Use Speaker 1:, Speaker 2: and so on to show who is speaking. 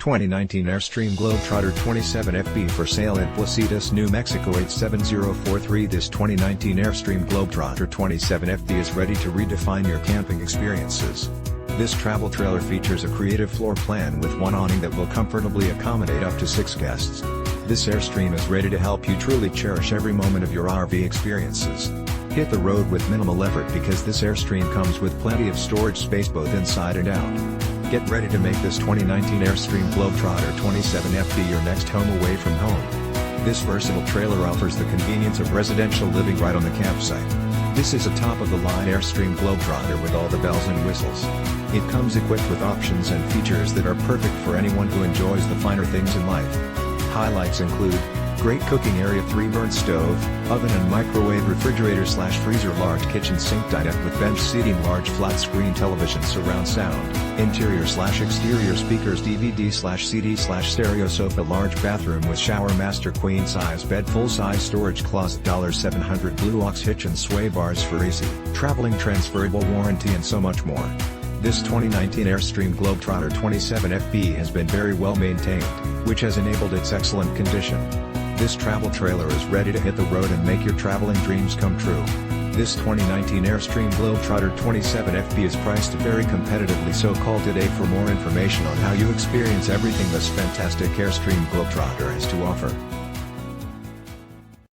Speaker 1: 2019 Airstream Globetrotter 27FB for sale at Placitas, New Mexico 87043. This 2019 Airstream Globetrotter 27FB is ready to redefine your camping experiences. This travel trailer features a creative floor plan with one awning that will comfortably accommodate up to 6 guests. This Airstream is ready to help you truly cherish every moment of your RV experiences. Hit the road with minimal effort because this Airstream comes with plenty of storage space both inside and out. Get ready to make this 2019 Airstream Globetrotter 27FB your next home away from home. This versatile trailer offers the convenience of residential living right on the campsite. This is a top-of-the-line Airstream Globetrotter with all the bells and whistles. It comes equipped with options and features that are perfect for anyone who enjoys the finer things in life. Highlights include great cooking area, 3-burner stove, oven and microwave refrigerator / FreezerLarge kitchen, SinkDinette with bench seating, large flat screen television, surround sound, interior / exterior speakers, DVD / CD / StereoSofaLarge bathroom with ShowerMaster, queen size bed, full size storage closet, $700 Blue Ox Hitch and sway bars for AC, TravelingTransferable warranty and so much more. This 2019 Airstream Globetrotter 27FB has been very well maintained, which has enabled its excellent condition. This travel trailer is ready to hit the road and make your traveling dreams come true. This 2019 Airstream Globetrotter 27FB is priced very competitively, so call today for more information on how you experience everything this fantastic Airstream Globetrotter has to offer.